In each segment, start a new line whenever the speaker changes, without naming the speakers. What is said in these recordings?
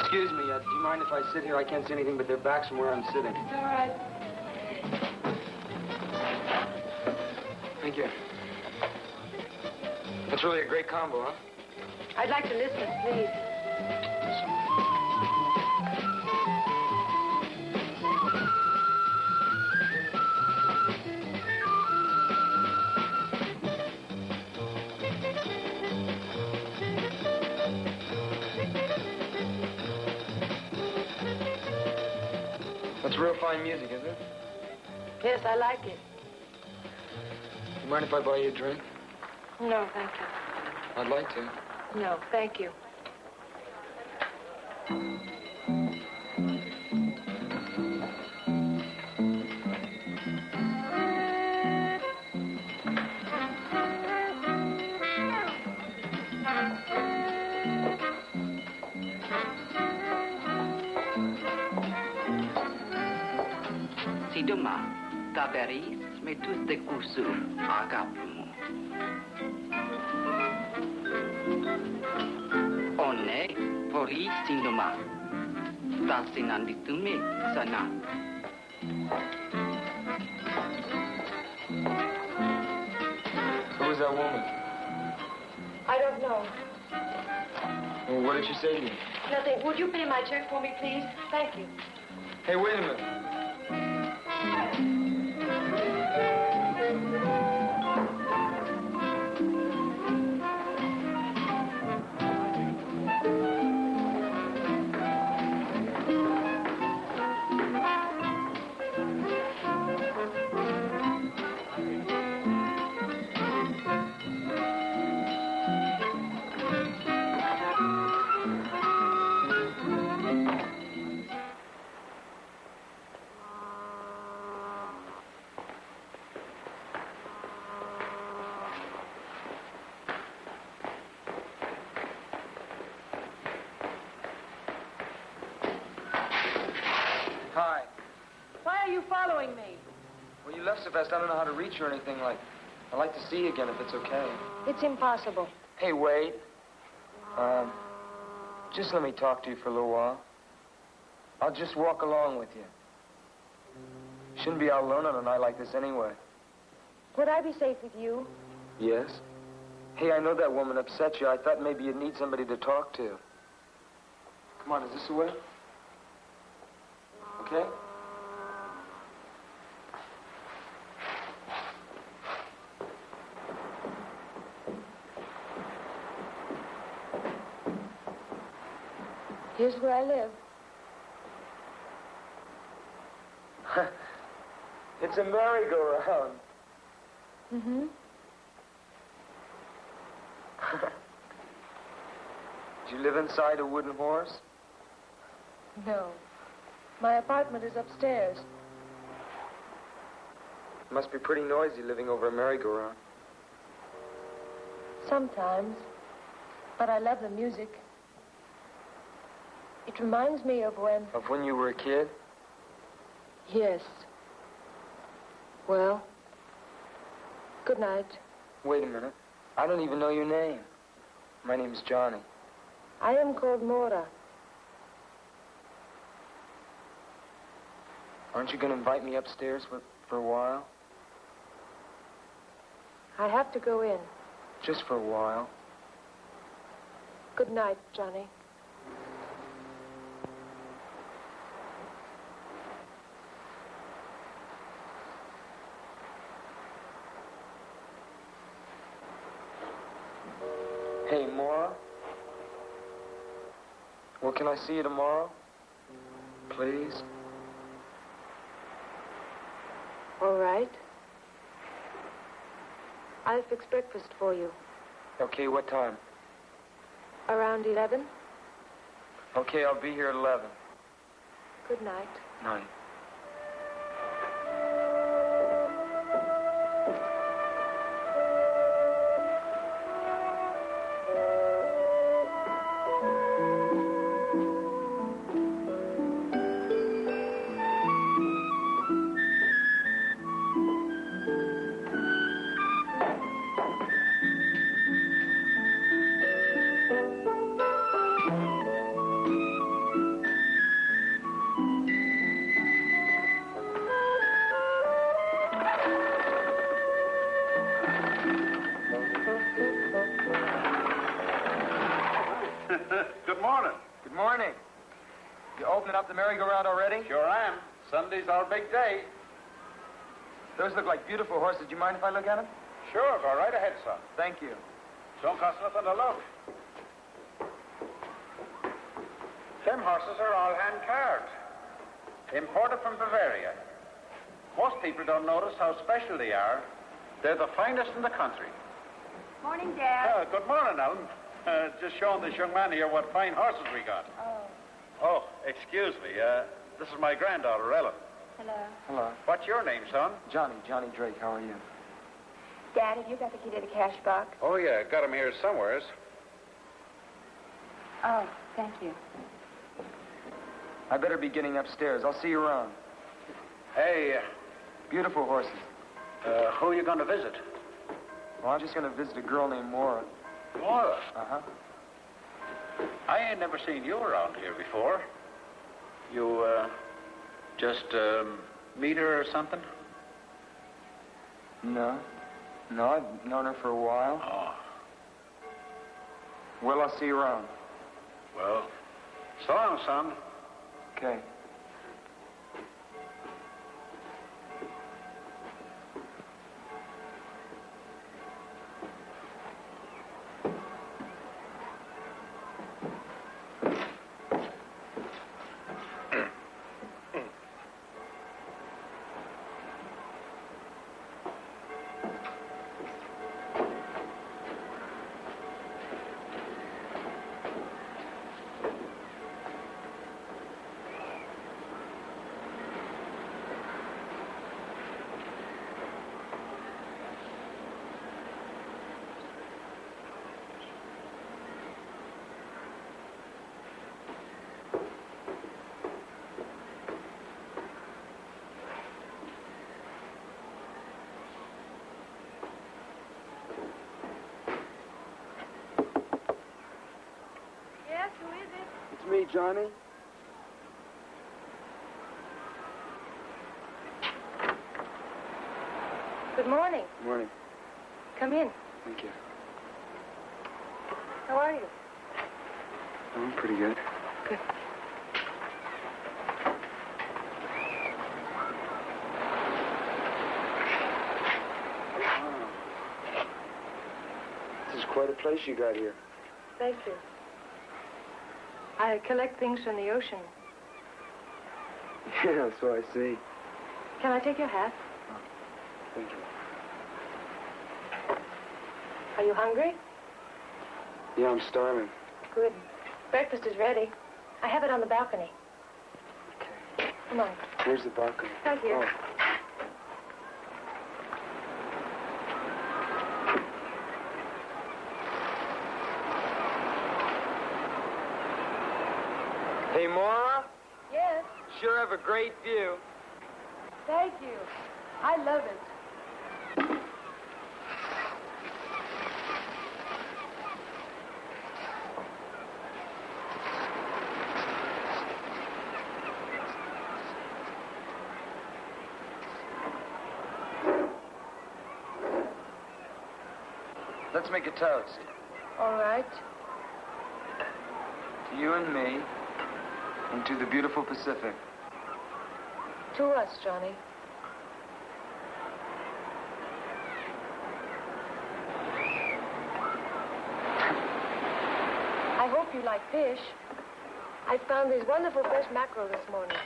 Excuse me, do you mind if I sit here? I can't see anything but their backs from where I'm sitting.
It's all right.
Thank you. That's really a great combo, huh?
I'd like to listen, please.
That's real fine music, isn't it?
Yes, I like it.
You mind if I buy you a drink?
No, thank you.
I'd like to.
No, thank you.
Si demain, Taberis met tous des coups agape-moi. One, pori sindoma. Tasinanditume sana.
Who was that woman?
I don't know.
Well, what did she say to you?
Nothing. Would you pay my check for me, please? Thank you.
Hey, wait a minute. Hi.
Why are you following me?
Well, you left so fast, I don't know how to reach you or anything like. I'd like to see you again if it's okay.
It's impossible.
Hey, wait. Just let me talk to you for a little while. I'll just walk along with you. Shouldn't be out alone on a night like this anyway.
Would I be safe with you?
Yes? Hey, I know that woman upset you. I thought maybe you'd need somebody to talk to. Come on, is this the way? Okay?
Here's where I live.
It's a merry-go-round.
Mm-hmm.
Do you live inside a wooden horse?
No. My apartment is upstairs.
It must be pretty noisy living over a merry-go-round.
Sometimes. But I love the music. It reminds me of when...
Of when you were a kid?
Yes. Well, good night.
Wait a minute. I don't even know your name. My name's Johnny.
I am called Mora.
Aren't you going to invite me upstairs for a while?
I have to go in.
Just for a while.
Good night, Johnny.
Hey, Maura? Well, can I see you tomorrow? Please?
All right. I'll fix breakfast for you.
Okay, what time?
Around 11.
Okay, I'll be here at 11.
Good night.
Night.
Good morning.
Good morning. You opening up the merry-go-round already?
Sure am. Sunday's our big day.
Those look like beautiful horses. Do you mind if I look at them?
Sure, go right ahead, son.
Thank you.
Don't cost nothing to look. Them horses are all hand-carved. Imported from Bavaria. Most people don't notice how special they are. They're the finest in the country.
Morning, Dad.
Good morning, Ellen. Just showing this young man here what fine horses we got. Oh, excuse me. This is my granddaughter, Ellen.
Hello.
Hello.
What's your name, son?
Johnny Drake. How are you?
Dad, have you got the key to the cash box?
Oh, yeah. Got him here somewheres.
Oh, thank you.
I better be getting upstairs. I'll see you around.
Hey,
Beautiful horses.
who are you going to visit?
Well, I'm just going to visit a girl named Maura.
Laura.
Uh-huh.
I ain't never seen you around here before. You, just, meet her or something?
No. No, I've known her for a while.
Oh,
Well, I'll see you around.
well, so long, son.
Okay.
Yes, who is it?
It's me, Johnny.
Good morning.
Morning.
Come in.
Thank you.
How are you?
I'm pretty good.
Good.
This is quite a place you got here.
Thank you. I collect things from the ocean.
Yeah, so I see.
Can I take your hat?
Thank you.
Are you hungry?
Yeah, I'm starving.
Good. Breakfast is ready. I have it on the balcony.
Okay.
Come on.
Where's the balcony?
Right here.
Oh. Hey, Maura.
Yes.
Sure have a great view.
Thank you. I love it.
Let's make a toast.
All right.
To you and me, and to the beautiful Pacific.
To us, Johnny. I hope you like fish. I found these wonderful fresh mackerel this morning.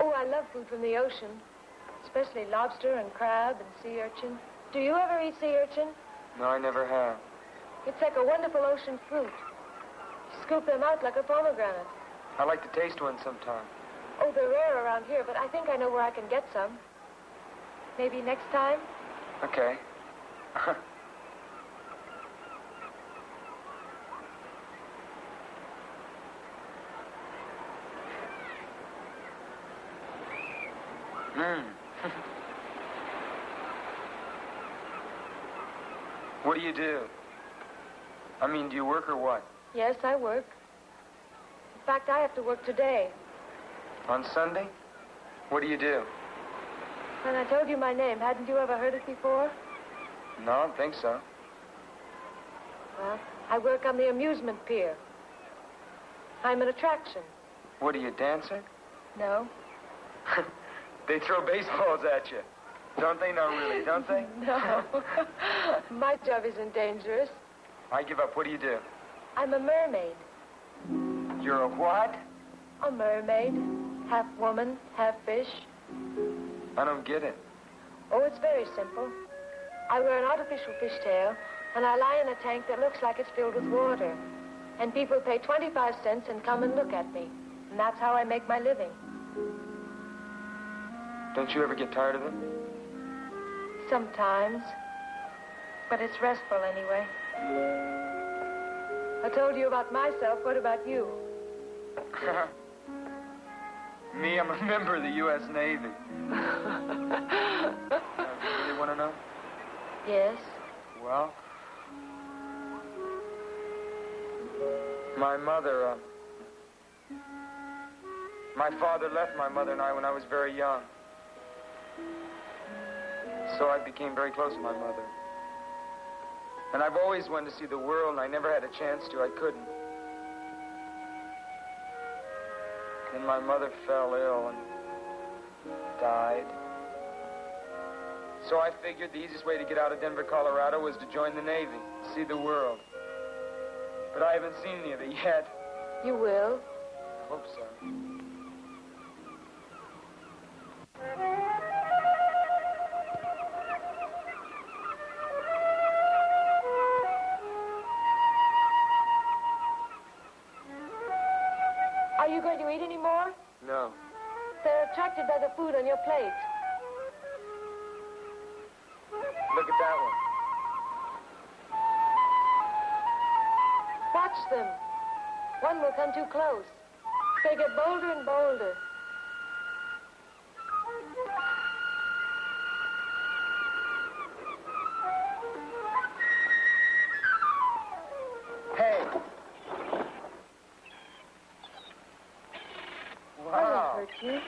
Oh, I love food from the ocean, especially lobster and crab and sea urchin. Do you ever eat sea urchin?
No, I never have.
It's like a wonderful ocean fruit. You scoop them out like a pomegranate.
I'd like to taste one sometime.
Oh, they're rare around here, but I think I know where I can get some. Maybe next time?
Okay. Mmm. What do you do? I mean, do you work or what?
Yes, I work. In fact, I have to work today.
On Sunday? What do you do?
When I told you my name, hadn't you ever heard it before?
No, I don't think so.
Well, I work on the amusement pier. I'm an attraction.
What are you, a dancer?
No.
They throw baseballs at you. Don't they? No, really, don't they?
No. My job isn't dangerous.
I give up. What do you do?
I'm a mermaid.
You're a what?
A mermaid. Half woman, half fish.
I don't get it.
Oh, it's very simple. I wear an artificial fishtail, and I lie in a tank that looks like it's filled with water. And people pay 25 cents and come and look at me. And that's how I make my living.
Don't you ever get tired of it?
Sometimes. But it's restful anyway. I told you about myself. What about you?
Me, I'm a member of the U.S. Navy. You want to know?
Yes.
Well, my mother, my father left my mother and I when I was very young. So I became very close to my mother. And I've always wanted to see the world, and I never had a chance to. I couldn't. Then my mother fell ill and died. So I figured the easiest way to get out of Denver, Colorado was to join the Navy, see the world. But I haven't seen any of it yet.
You will.
I hope so.
Are you going to eat any more?
No.
They're attracted by the food on your plate.
Look at that one.
Watch them. One will come too close. They get bolder and bolder.
Hey.
I
Wow.
won't hurt you.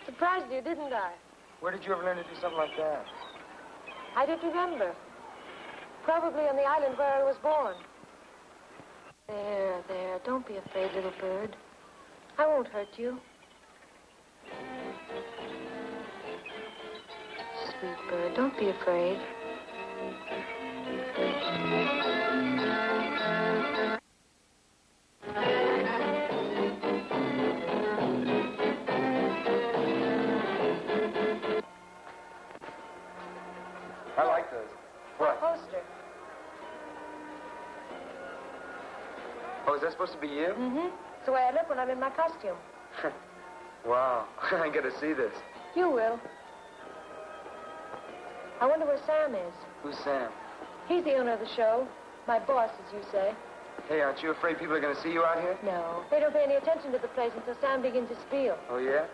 Surprised you, didn't I?
Where did you ever learn to do something like that?
I don't remember. Probably on the island where I was born. There. Don't be afraid, little bird. I won't hurt you. Sweet bird, don't be afraid.
I like those. What?
Poster.
Oh, is that supposed to be you?
Mm-hmm. It's the way I look when I'm in my costume.
Wow. I gotta see this.
You will. I wonder where Sam is.
Who's Sam?
He's the owner of the show. My boss, as you say.
Hey, aren't you afraid people are gonna see you out here?
No. They don't pay any attention to the place until Sam begins to spiel.
Oh, yeah?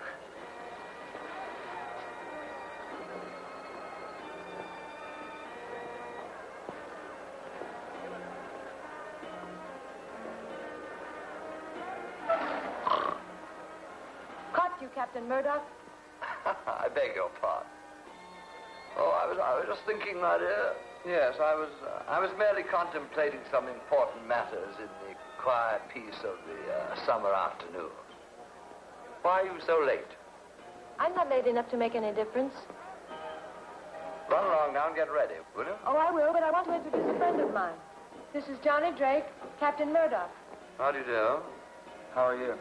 Caught you, Captain Murdoch.
I beg your pardon. Oh, I was just thinking, my dear. Yes, I was merely contemplating some important matters in the quiet peace of the summer afternoon. Why are you so late?
I'm not late enough to make any difference.
Run along now and get ready, will you?
Oh, I will, but I want to introduce a friend of mine. This is Johnny Drake, Captain Murdoch.
How do you do?
How are you?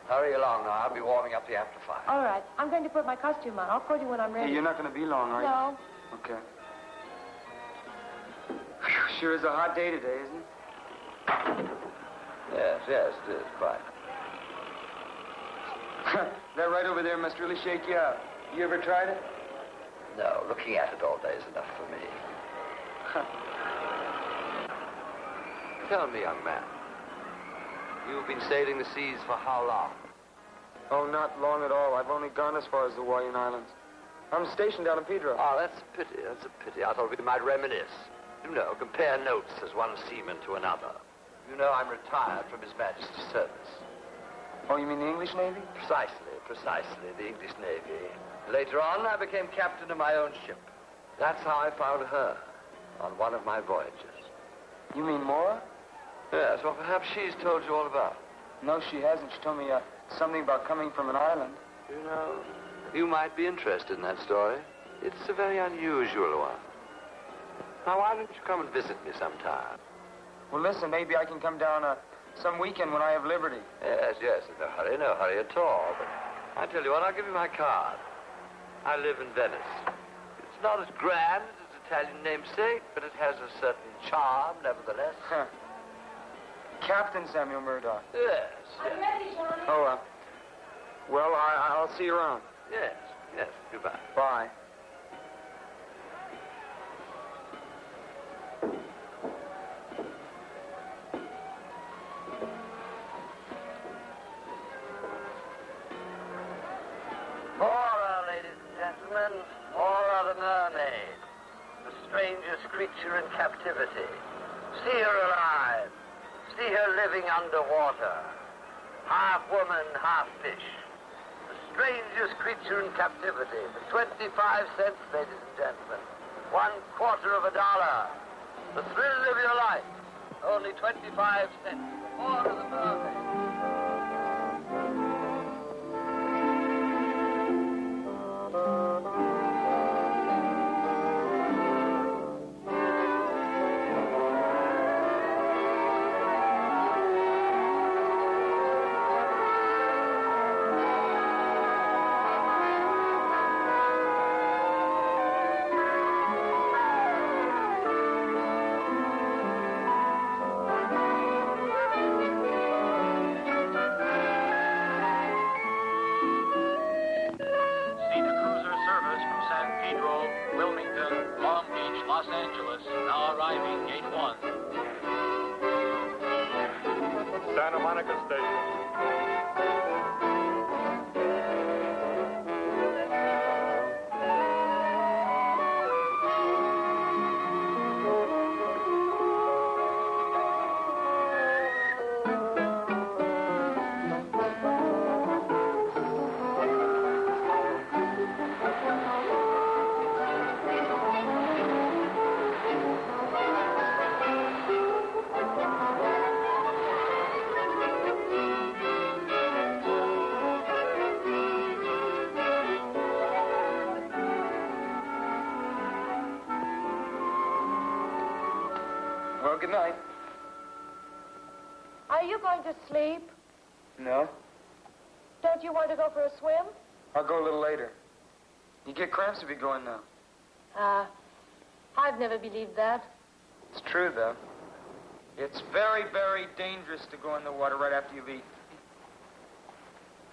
Hurry along now. I'll be warming up the amplifier.
All right. I'm going to put my costume on. I'll call you when I'm ready.
Hey, you're not gonna be long, are you?
No.
Okay. Phew, sure is a hot day today, isn't it?
Yes, it is, quite.
That right over there must really shake you up. You ever tried it?
No, looking at it all day is enough for me. Tell me, young man, you've been sailing the seas for how long?
Oh, not long at all. I've only gone as far as the Hawaiian Islands. I'm stationed down in Pedro.
Oh, that's a pity. That's a pity. I thought we might reminisce. You know, compare notes as one seaman to another. You know, I'm retired from His Majesty's service.
Oh, you mean the English Navy?
Precisely, the English Navy. Later on, I became captain of my own ship. That's how I found her, on one of my voyages.
You mean Maura?
Yes, well, perhaps she's told you all about it.
No, she hasn't. She told me something about coming from an island.
You know, you might be interested in that story. It's a very unusual one. Now, why don't you come and visit me sometime?
Well, listen, maybe I can come down some weekend when I have liberty.
Yes, no hurry at all. But I tell you what, I'll give you my card. I live in Venice. It's not as grand as its Italian namesake, but it has a certain charm, nevertheless.
Captain Samuel Murdoch.
Yes.
I'm ready, Johnny.
Oh, well, I'll see you around.
Yes, goodbye.
Bye.
Maura, ladies and gentlemen, Maura the mermaid, the strangest creature in captivity. See her alive. See her living underwater. Half woman, half fish. The strangest creature in captivity. For 25 cents, ladies and gentlemen. $1/4 dollar. The thrill of your life. Only 25 cents. Maura the mermaid.
Santa Monica Station.
Well, good night.
Are you going to sleep?
No,
Don't you want to go for a swim?
I'll go a little later. You get cramps if you go in now.
I've never believed that.
It's true, though. It's very, very dangerous to go in the water right after you've eaten.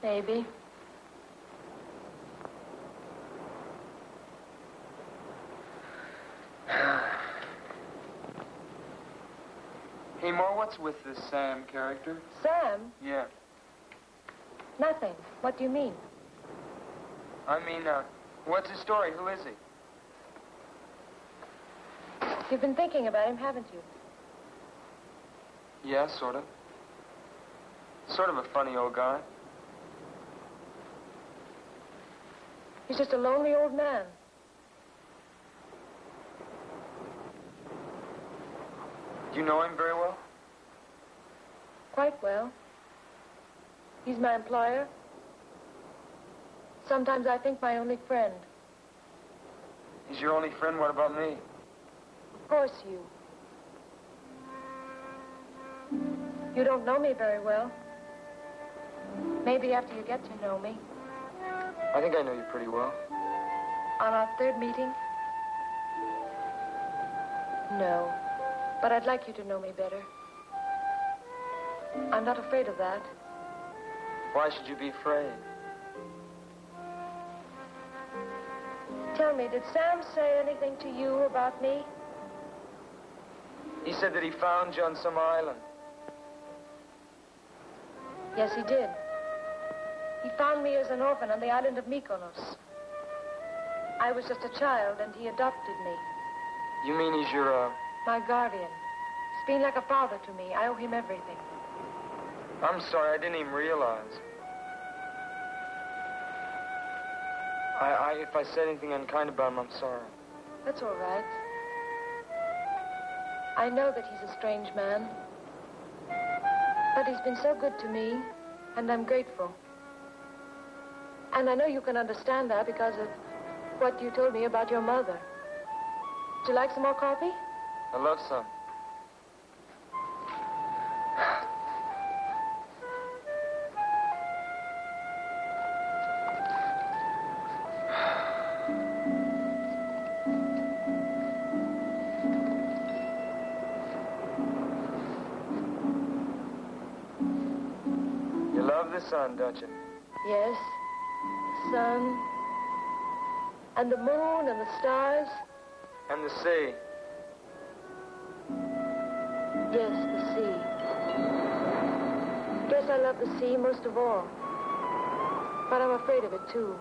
Maybe.
Hey, Ma, what's with this Sam character?
Sam?
Yeah.
Nothing. What do you mean?
I mean, what's his story? Who is he?
You've been thinking about him, haven't you?
Yeah, sort of. Sort of a funny old guy.
He's just a lonely old man.
Do you know him very well?
Quite well. He's my employer. Sometimes I think my only friend.
He's your only friend? What about me?
Of course, you. You don't know me very well. Maybe after you get to know me.
I think I know you pretty well.
On our third meeting? No. But I'd like you to know me better. I'm not afraid of that.
Why should you be afraid?
Tell me, did Sam say anything to you about me?
He said that he found you on some island.
Yes, he did. He found me as an orphan on the island of Mykonos. I was just a child, and he adopted me.
You mean he's your,
My guardian. He's been like a father to me. I owe him everything.
I'm sorry, I didn't even realize. If I said anything unkind about him, I'm sorry.
That's all right. I know that he's a strange man. But he's been so good to me, and I'm grateful. And I know you can understand that because of what you told me about your mother. Would you like some more coffee?
I love some. You love the sun, don't you?
Yes. The sun. And the moon and the stars.
And the sea.
Yes, the sea. Guess I love the sea most of all. But I'm afraid of it, too.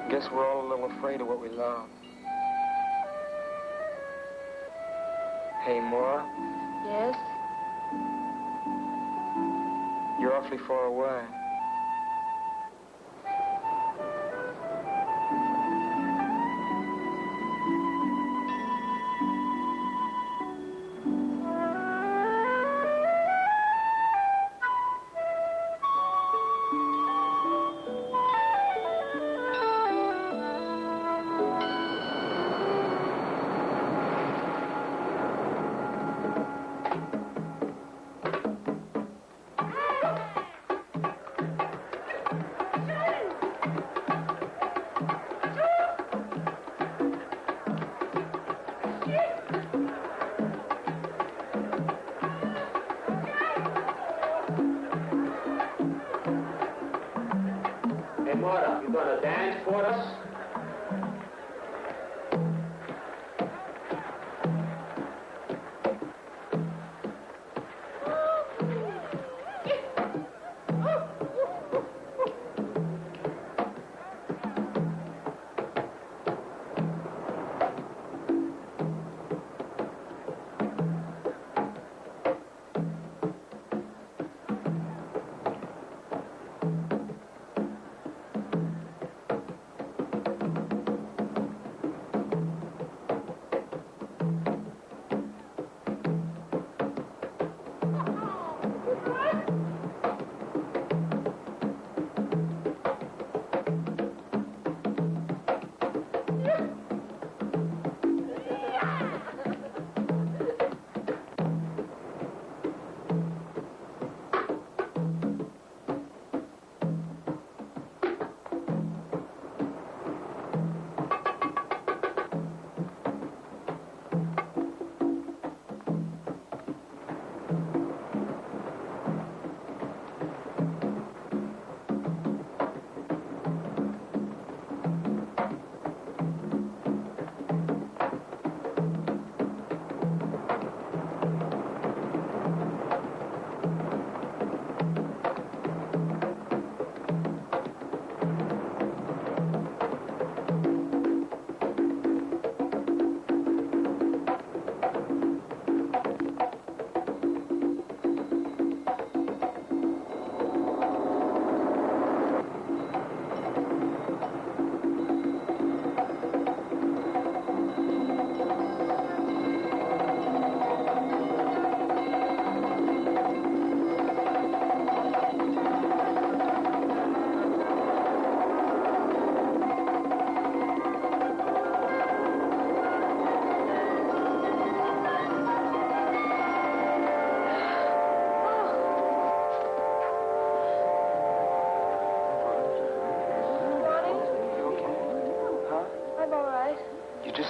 Guess we're all a little afraid of what we love. Hey, Maura,
Yes?
you're awfully far away.
Hey, Marta, you gonna dance for us?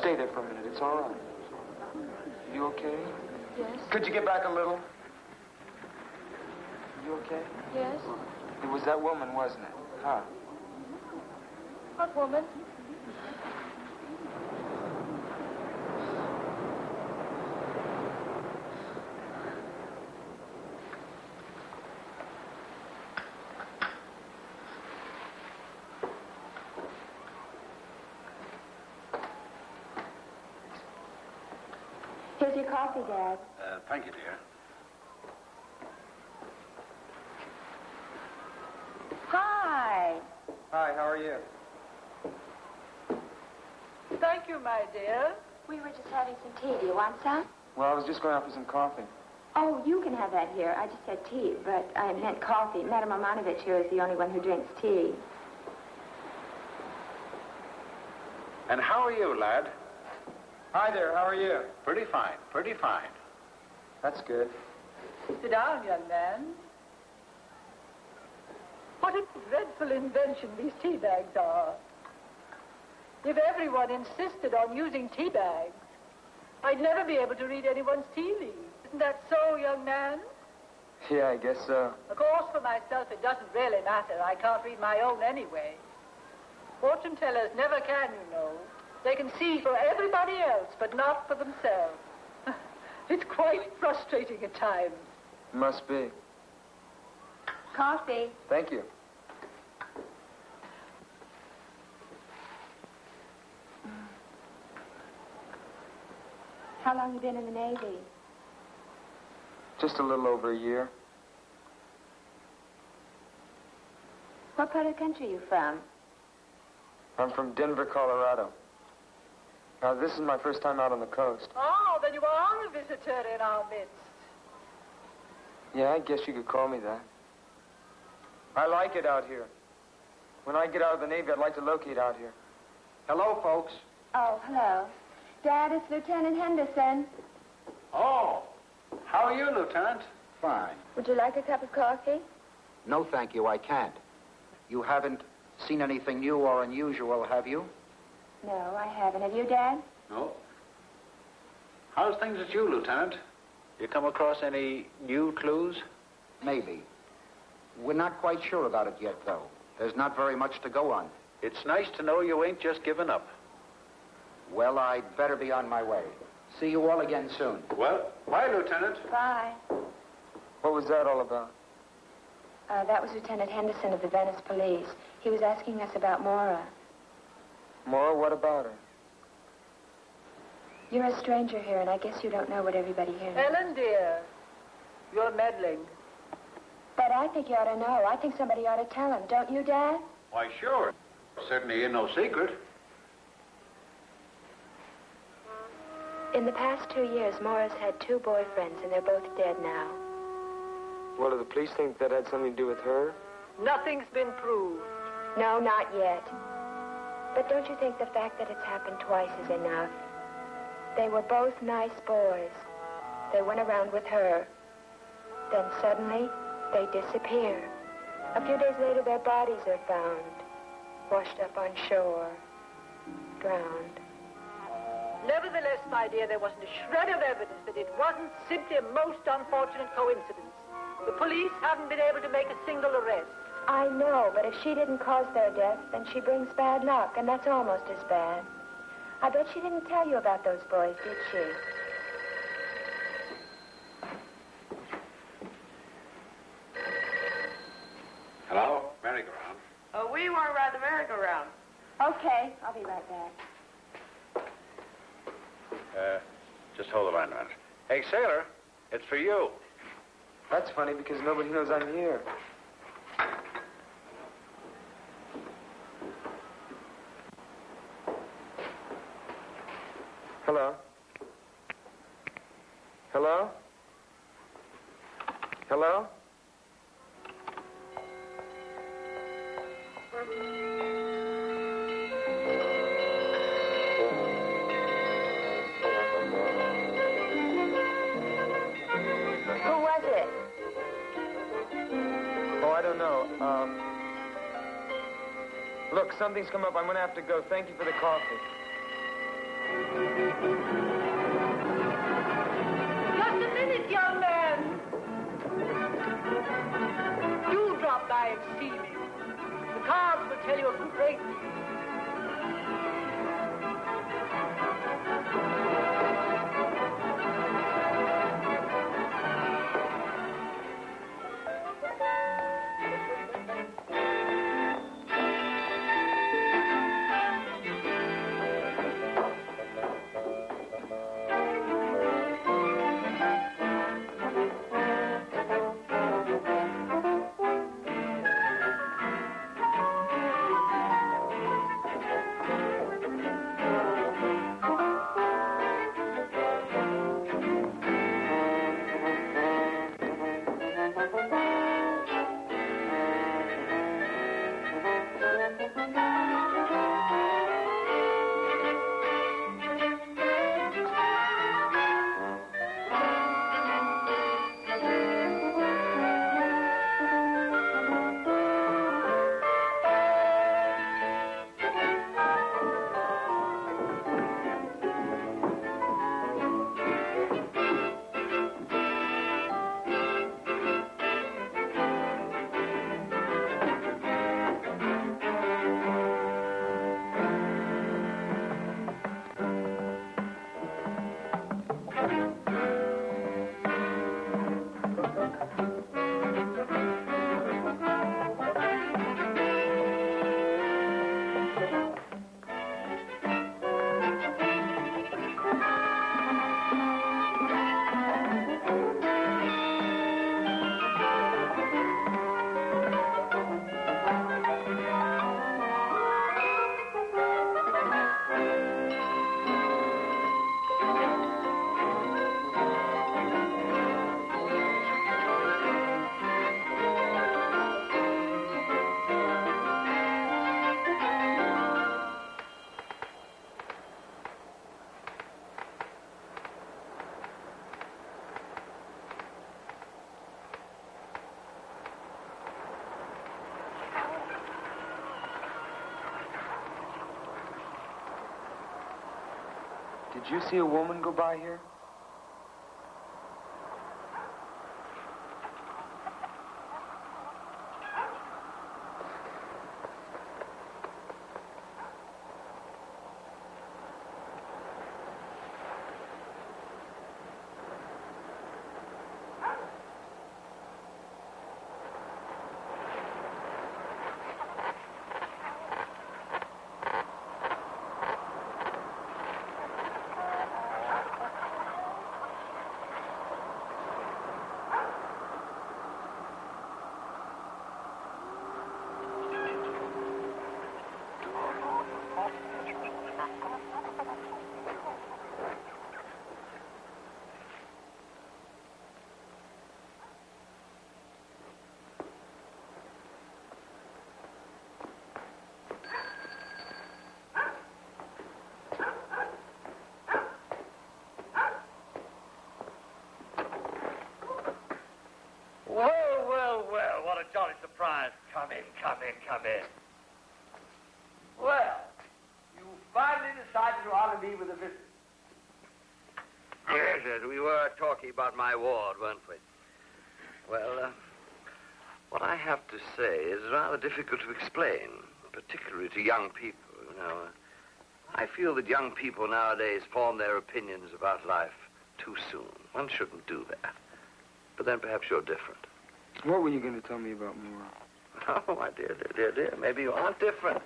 Stay there for a minute. It's all right. You okay?
Yes?
Could you get back a little? You okay?
Yes?
It was that woman, wasn't it? Huh?
What woman?
Here's your coffee, Dad.
Thank you, dear.
Hi.
Hi, how are you?
Thank you, my dear.
We were just having some tea. Do you want some?
Well, I was just going out for some coffee.
Oh, you can have that here. I just said tea, but I meant coffee. Madam Romanovich here is the only one who drinks tea.
And how are you, lad?
Hi there, how are you?
Pretty fine, pretty fine.
That's good.
Sit down, young man. What a dreadful invention these tea bags are. If everyone insisted on using tea bags, I'd never be able to read anyone's tea leaves. Isn't that so, young man?
Yeah, I guess so.
Of course, for myself, it doesn't really matter. I can't read my own anyway. Fortune tellers never can, you know. They can see for everybody else, but not for themselves. It's quite frustrating at times.
Must be.
Coffee.
Thank you.
How long you been in the Navy?
Just a little over a year.
What part of the country are you from?
I'm from Denver, Colorado. Now, this is my first time out on the coast.
Oh, then you are a visitor in our midst.
Yeah, I guess you could call me that. I like it out here. When I get out of the Navy, I'd like to locate out here.
Hello, folks.
Oh, hello. Dad, it's Lieutenant Henderson.
Oh, how are you, Lieutenant?
Fine.
Would you like a cup of coffee?
No, thank you, I can't. You haven't seen anything new or unusual, have you?
No, I haven't. Have you, Dad?
No. How's things at you, Lieutenant? You come across any new clues?
Maybe. We're not quite sure about it yet, though. There's not very much to go on.
It's nice to know you ain't just given up.
Well, I'd better be on my way. See you all again soon.
Well, bye, Lieutenant.
Bye.
What was that all about?
That was Lieutenant Henderson of the Venice Police. He was asking us about Maura.
Maura, what about her?
You're a stranger here, and I guess you don't know what everybody here knows.
Ellen, dear, you're meddling.
But I think you ought to know. I think somebody ought to tell him. Don't you, Dad?
Why, sure. Certainly ain't no secret.
In the past 2 years, Maura's had 2 boyfriends, and they're both dead now.
Well, do the police think that had something to do with her?
Nothing's been proved.
No, not yet. But don't you think the fact that it's happened twice is enough? They were both nice boys. They went around with her. Then suddenly, they disappear. A few days later, their bodies are found, washed up on shore, drowned.
Nevertheless, my dear, there wasn't a shred of evidence that it wasn't simply a most unfortunate coincidence. The police haven't been able to make a single arrest.
I know, but if she didn't cause their death, then she brings bad luck, and that's almost as bad. I bet she didn't tell you about those boys, did she?
Hello? Merry-go-round.
We weren't ride the merry-go-round.
Okay, I'll be right back.
Just hold the line a minute. Hey, sailor, it's for you.
That's funny because nobody knows I'm here. Hello? Hello? Hello?
Who was it?
Oh, I don't know. Look, something's come up. I'm going to have to go. Thank you for the coffee.
Just a minute, young man. Do drop by and see me. The cards will tell you a great deal.
Did you see a woman go by here?
Well, what a jolly surprise. Come in, come in, come in. Well, you finally decided to honor me with a visit. Yes, we were talking about my ward, weren't we? Well, what I have to say is rather difficult to explain, particularly to young people, you know. I feel that young people nowadays form their opinions about life too soon. One shouldn't do that. But then perhaps you're different.
What were you going to tell me about Maura?
Oh, my dear. Maybe you aren't different.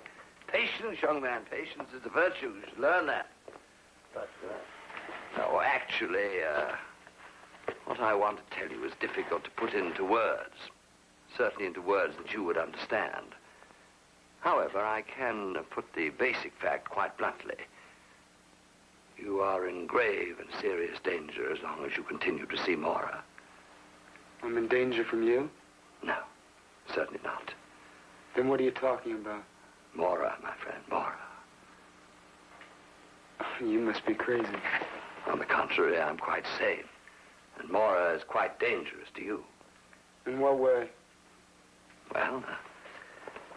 Patience, young man. Patience is a virtue. You should learn that. But, no, actually, what I want to tell you is difficult to put into words. Certainly into words that you would understand. However, I can put the basic fact quite bluntly. You are in grave and serious danger as long as you continue to see Maura.
I'm in danger from you?
No, certainly not.
Then what are you talking about?
Maura, my friend, Maura.
You must be crazy.
On the contrary, I'm quite safe. And Maura is quite dangerous to you.
In what way?
Well,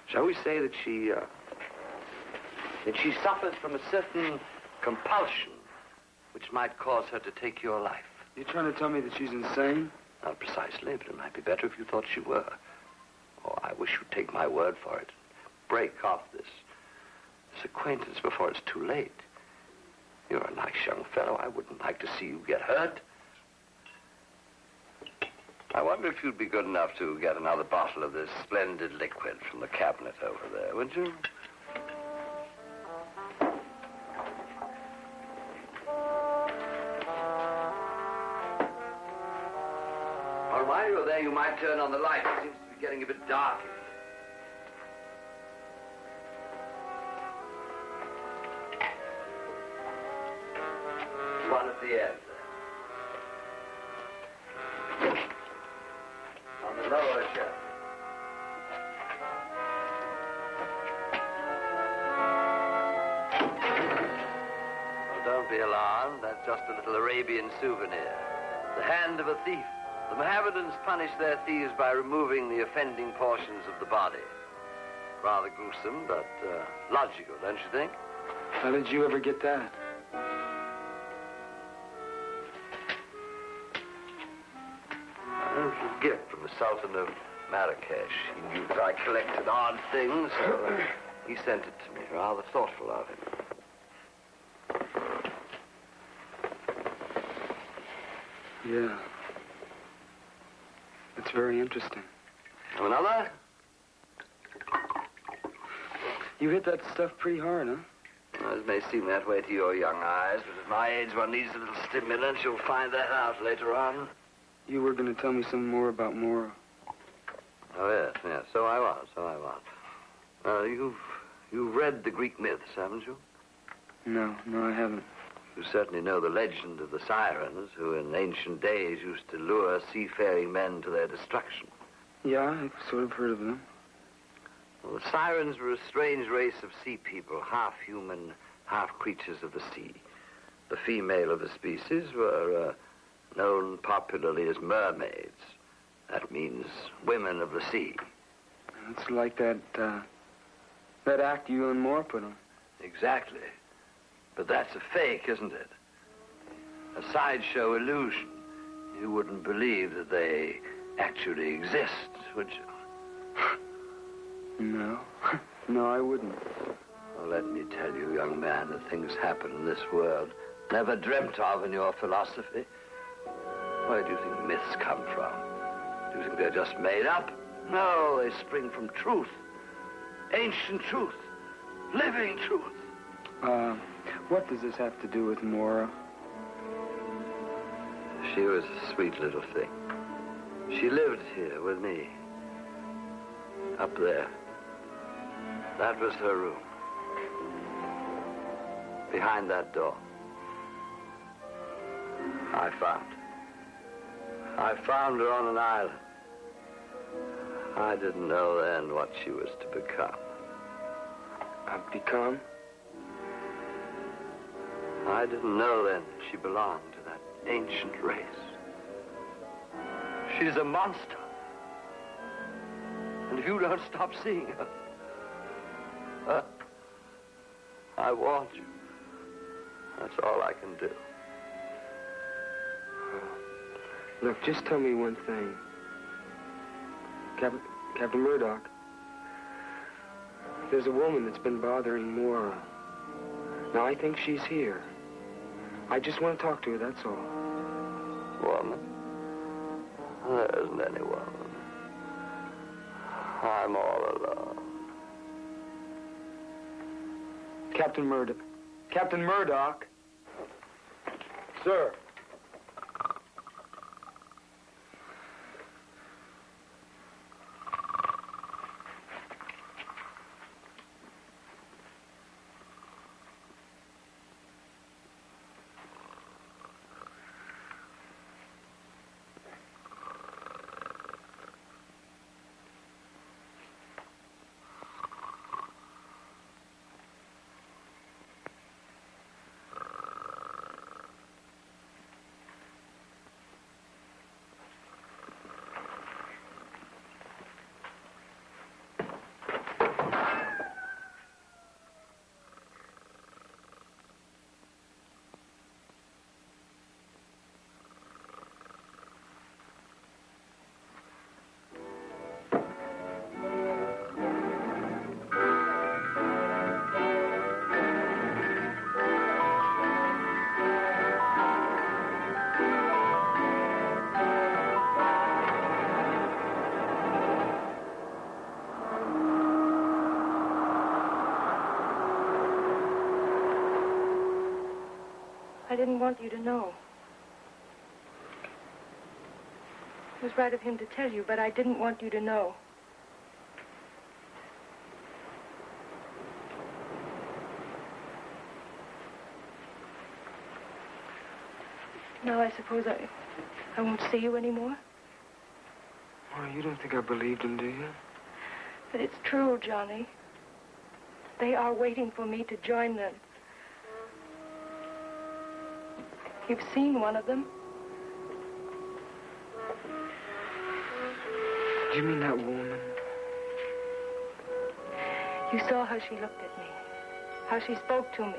shall we say that she suffers from a certain compulsion which might cause her to take your life.
You're trying to tell me that she's insane?
Not precisely, but it might be better if you thought she were. Oh, I wish you'd take my word for it. Break off this acquaintance before it's too late. You're a nice young fellow. I wouldn't like to see you get hurt. I wonder if you'd be good enough to get another bottle of this splendid liquid from the cabinet over there, would you? Well, while you're there, you might turn on the light. It seems to be getting a bit dark in here. One at the end. On the lower shelf. Well, don't be alarmed. That's just a little Arabian souvenir. The hand of a thief. The Mohammedans punish their thieves by removing the offending portions of the body. Rather gruesome, but logical, don't you think?
How did you ever get that?
It was a gift from the Sultan of Marrakesh. He knew that I collected odd things, so he sent it to me. Rather thoughtful of him.
Yeah. It's very interesting.
Another?
You hit that stuff pretty hard, huh?
Well, it may seem that way to your young eyes, but at my age one needs a little stimulant. You'll find that out later on.
You were going to tell me some more about Maura.
Oh, yes. So I was. You've read the Greek myths, haven't you?
No, I haven't.
You certainly know the legend of the sirens, who in ancient days used to lure seafaring men to their destruction.
Yeah, I've sort of heard of them.
Well, the sirens were a strange race of sea people, half human, half creatures of the sea. The female of the species were known popularly as mermaids. That means women of the sea.
It's like that act you and Moore put on.
Exactly. But that's a fake, isn't it? a sideshow illusion. You wouldn't believe that they actually exist, would you?
No. No, I wouldn't.
Well, let me tell you, young man, that things happen in this world never dreamt of in your philosophy. Where do you think myths come from? Do you think they're just made up? No, they spring from truth. Ancient truth. Living truth.
What does this have to do with Mora?
She was a sweet little thing. She lived here with me. Up there. That was her room. Behind that door. I found her on an island. I didn't know then what she was to become.
Become?
I didn't know then she belonged to that ancient race. She's a monster. And if you don't stop seeing her, I warned you. That's all I can do.
Look, just tell me one thing. Captain Murdoch, there's a woman that's been bothering Mora. Now, I think she's here. I just want to talk to her, that's all.
Woman? There isn't any woman. I'm all alone.
Captain Murdoch. Captain Murdoch. Sir.
I didn't want you to know. It was right of him to tell you, but I didn't want you to know. Now I suppose I won't see you anymore?
Oh, you don't think I believed him, do you?
But it's true, Johnny. They are waiting for me to join them. You've seen one of them.
Do you mean that woman?
You saw how she looked at me, how she spoke to me.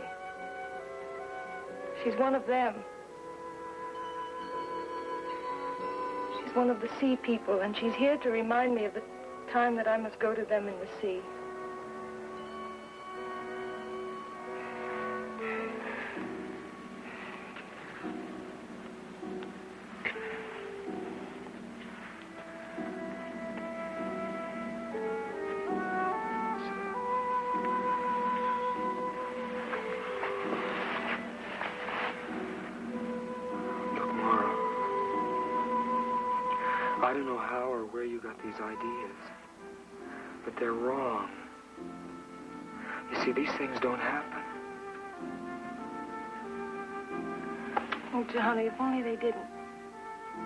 She's one of them. She's one of the sea people, and she's here to remind me of the time that I must go to them in the sea.
I don't know how or where you got these ideas, but they're wrong. You see, these things don't happen.
Oh, Johnny, if only they didn't.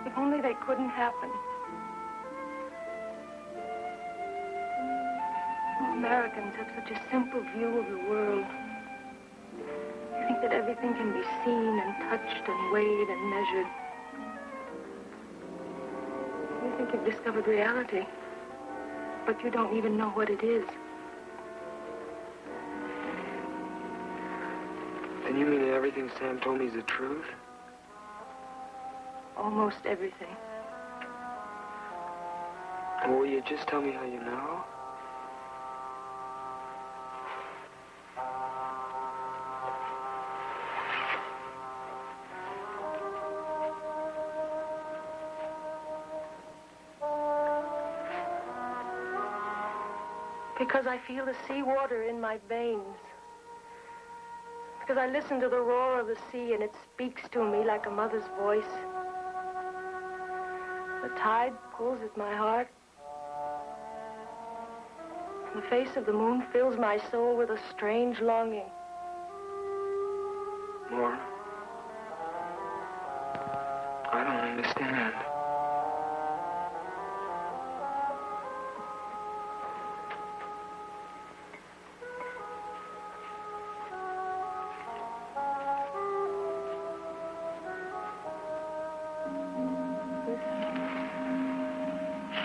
If only they couldn't happen. Americans have such a simple view of the world. You think that everything can be seen and touched and weighed and measured. You think you've discovered reality, but you don't even know what it is.
Then you mean that everything Sam told me is the truth?
Almost everything.
Well, will you just tell me how you know?
Because I feel the sea water in my veins. Because I listen to the roar of the sea and it speaks to me like a mother's voice. The tide pulls at my heart. And the face of the moon fills my soul with a strange longing.
Laura, I don't understand.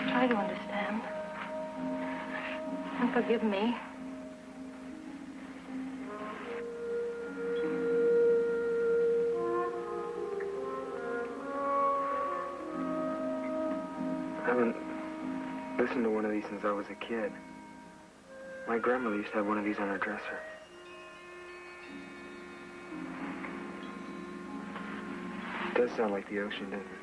Try to understand. And forgive me.
I haven't listened to one of these since I was a kid. My grandmother used to have one of these on her dresser. It does sound like the ocean, doesn't it?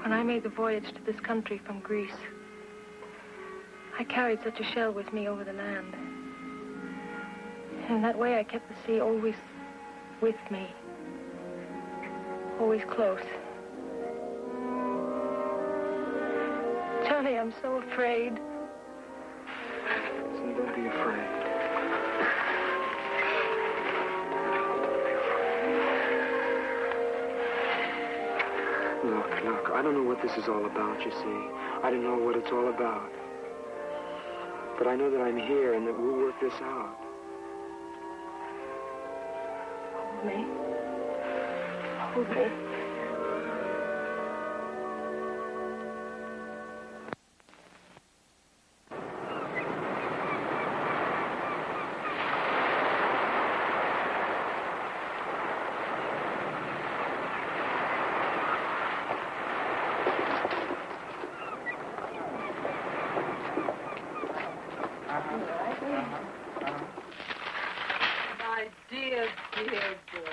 When I made the voyage to this country from Greece, I carried such a shell with me over the land. And that way I kept the sea always with me. Always close. Johnny, I'm so afraid.
Listen, don't be afraid. Look, I don't know what this is all about, you see. I don't know what it's all about. But I know that I'm here and that we'll work this out.
Hold me. Hold me.
My dear, dear boy.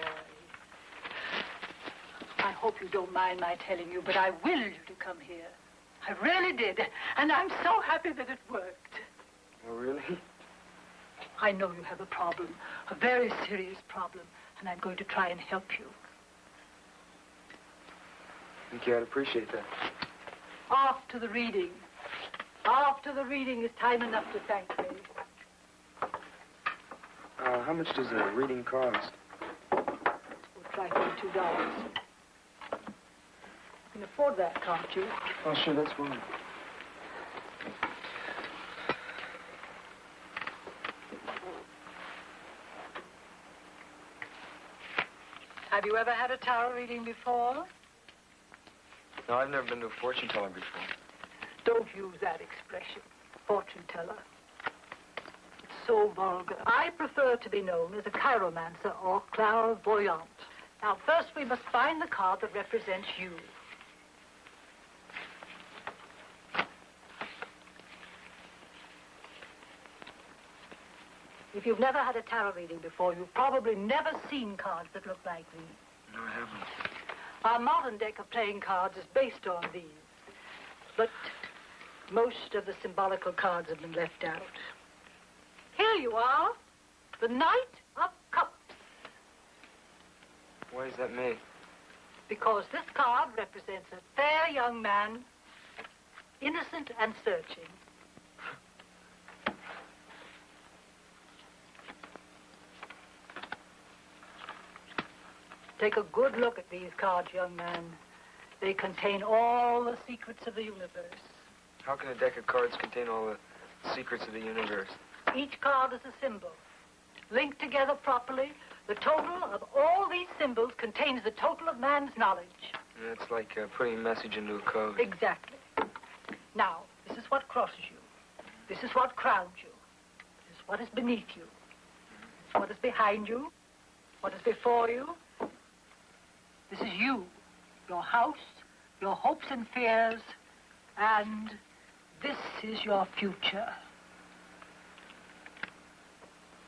I hope you don't mind my telling you, but I willed you to come here. I really did. And I'm so happy that it worked.
Oh, really?
I know you have a problem, a very serious problem, and I'm going to try and help you.
Thank you. I'd appreciate that.
After the reading. After the reading is time enough to thank me.
How much does a reading cost?
We'll try $2. You can afford that, can't you?
Oh, sure, that's fine.
Have you ever had a tarot reading before?
No, I've never been to a fortune teller before.
Don't use that expression, fortune teller. It's so vulgar. I prefer to be known as a chiromancer or clairvoyant. Now, first we must find the card that represents you. If you've never had a tarot reading before, you've probably never seen cards that look like these.
No, I haven't.
Our modern deck of playing cards is based on these. But most of the symbolical cards have been left out. Here you are, the Knight of Cups.
Why is that me?
Because this card represents a fair young man, innocent and searching. Take a good look at these cards, young man. They contain all the secrets of the universe.
How can a deck of cards contain all the secrets of the universe?
Each card is a symbol. Linked together properly, the total of all these symbols contains the total of man's knowledge.
Yeah, it's like putting a message into a code.
Exactly. Now, this is what crosses you. This is what crowns you. This is what is beneath you. This is what is behind you. What is before you? This is you, your house, your hopes and fears, and this is your future.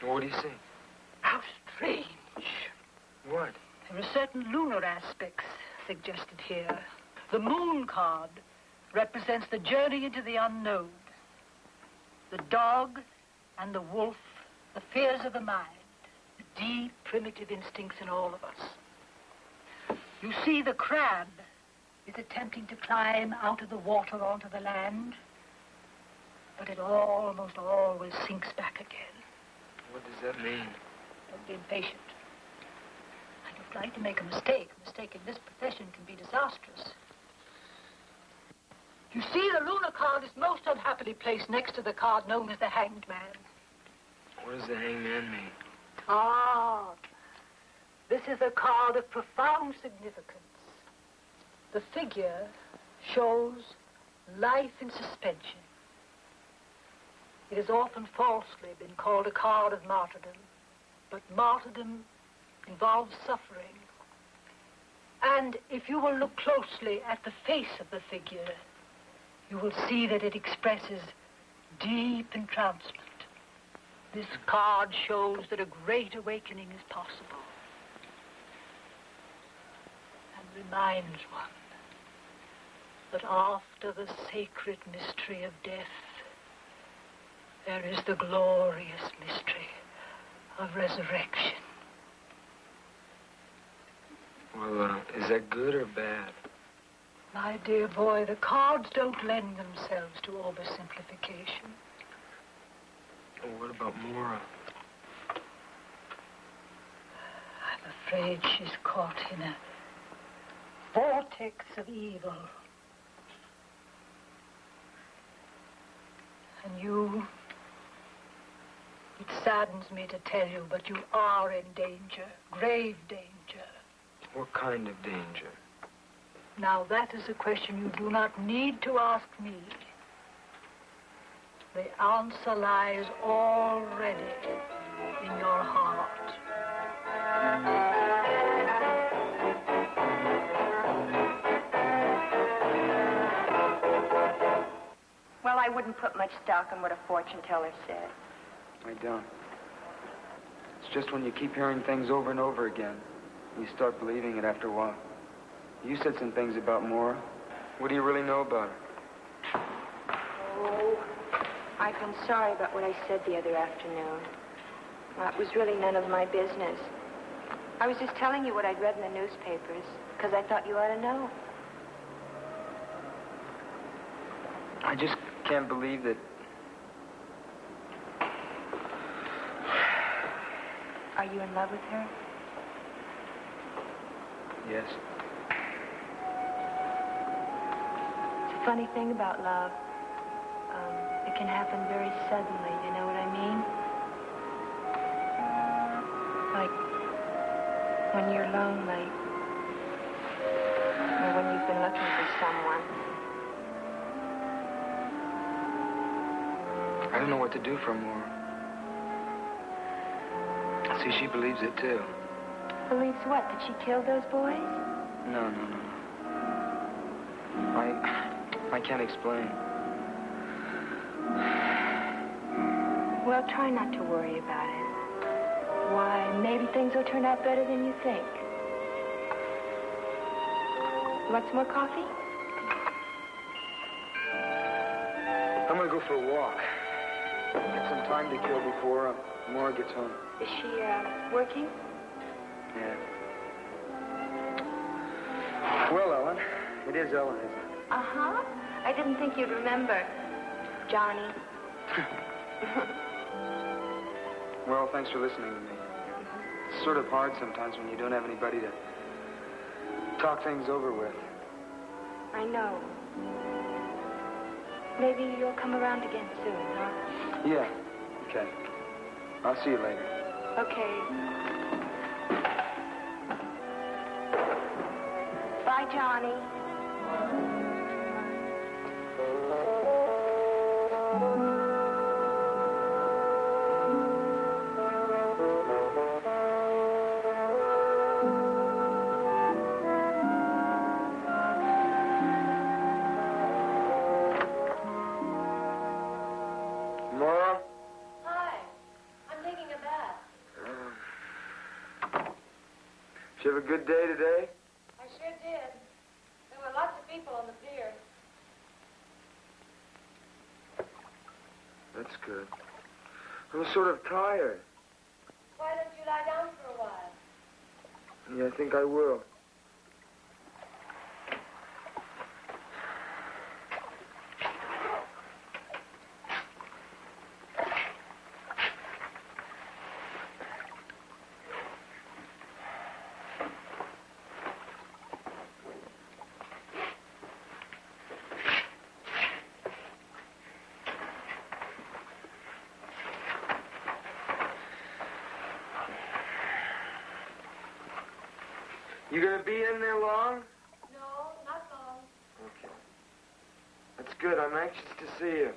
What do you see?
How strange.
What?
There are certain lunar aspects suggested here. The moon card represents the journey into the unknown. The dog and the wolf, the fears of the mind, the deep, primitive instincts in all of us. You see, the crab is attempting to climb out of the water onto the land, but it almost always sinks back again.
What does that mean?
Don't be impatient. I don't like to make a mistake. A mistake in this profession can be disastrous. You see, the lunar card is most unhappily placed next to the card known as the Hanged Man.
What does the Hanged Man mean?
Ah, this is a card of profound significance. The figure shows life in suspension. It has often falsely been called a card of martyrdom, but martyrdom involves suffering. And if you will look closely at the face of the figure, you will see that it expresses deep entrancement. This card shows that a great awakening is possible and reminds one that after the sacred mystery of death, there is the glorious mystery of resurrection.
Well, is that good or bad?
My dear boy, the cards don't lend themselves to oversimplification.
Well, what about Mora?
I'm afraid she's caught in a vortex of evil. And you, it saddens me to tell you, but you are in danger, grave danger.
What kind of danger?
Now, that is a question you do not need to ask me. The answer lies already in your heart.
Well, I wouldn't put much stock in what a fortune teller said.
I don't. It's just when you keep hearing things over and over again, you start believing it after a while. You said some things about Mora. What do you really know about her?
Oh, I've been sorry about what I said the other afternoon. Well, it was really none of my business. I was just telling you what I'd read in the newspapers, because I thought you ought to know.
I just can't believe that...
Are you in love with her?
Yes.
It's a funny thing about love. It can happen very suddenly, you know what I mean? Like when you're lonely, or when you've been looking for someone.
I don't know what to do for Mora. See, she believes it, too.
Believes what? That she killed those boys?
No. I can't explain.
Well, try not to worry about it. Why, maybe things will turn out better than you think. Want some more coffee?
I'm gonna go for a walk. Get some time to kill before Mora gets home.
Is she, working?
Yeah. Well, Ellen. It is Ellen, isn't it?
Uh-huh. I didn't think you'd remember. Johnny.
Well, thanks for listening to me. It's sort of hard sometimes when you don't have anybody to talk things over with.
I know. Maybe you'll come around again soon, huh?
Yeah. Okay. I'll see you later.
Okay. Bye, Johnny.
Did you have a good day today?
I sure did. There were lots of people on the pier.
That's good. I'm sort of tired.
Why don't you lie down for a while?
Yeah, I think I will. You gonna be in there long?
No, not long.
Okay. That's good. I'm anxious to see you.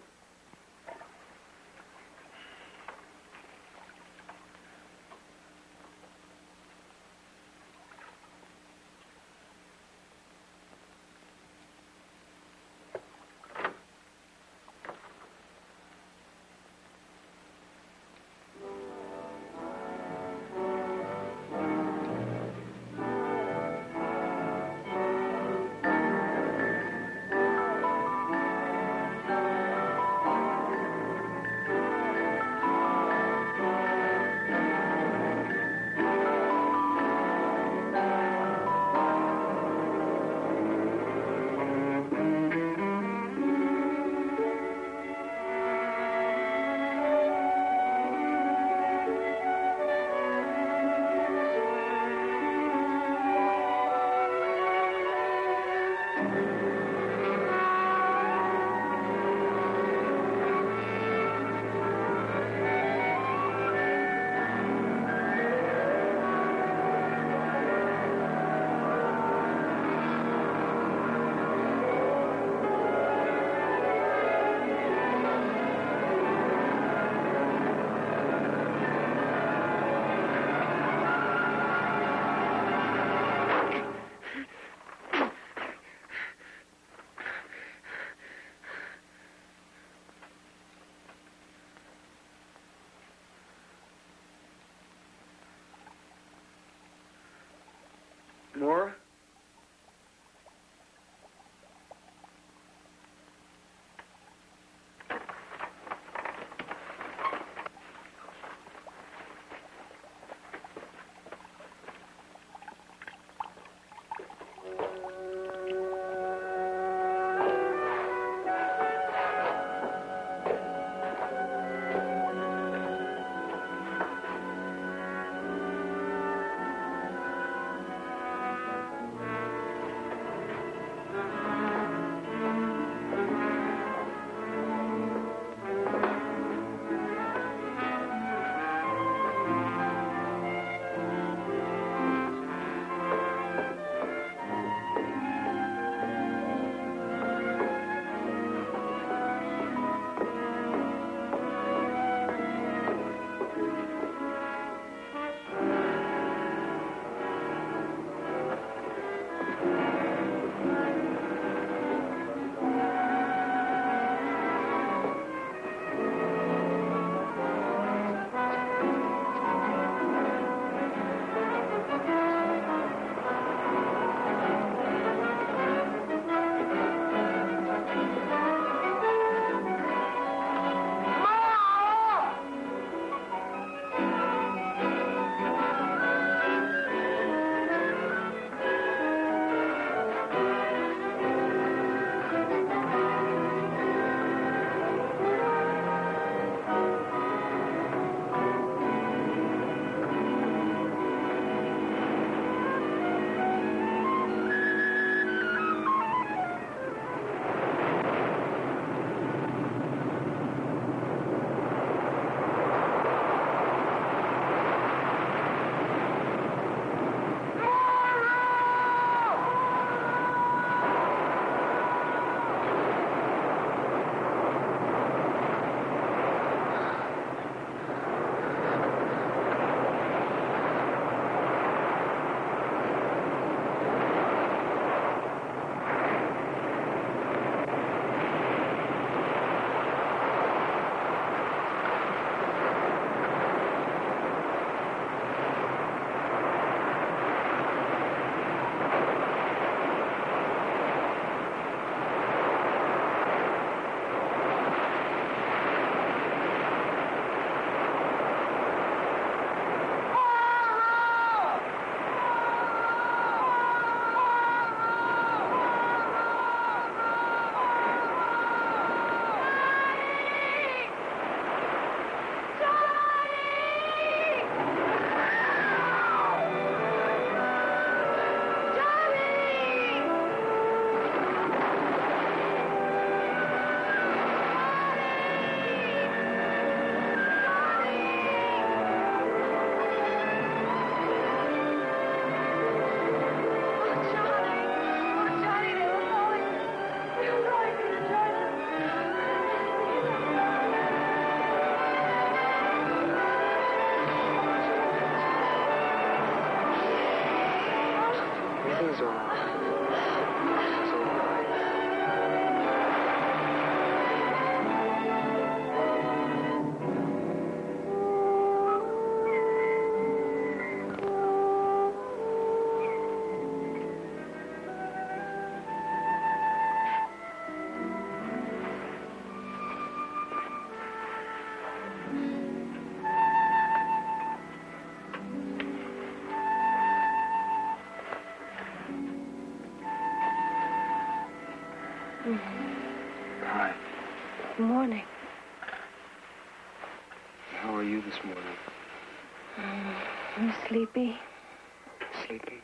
More? Everything's all right. It's all right. Hi.
Good morning.
How are you this morning?
I'm sleepy.
Sleepy?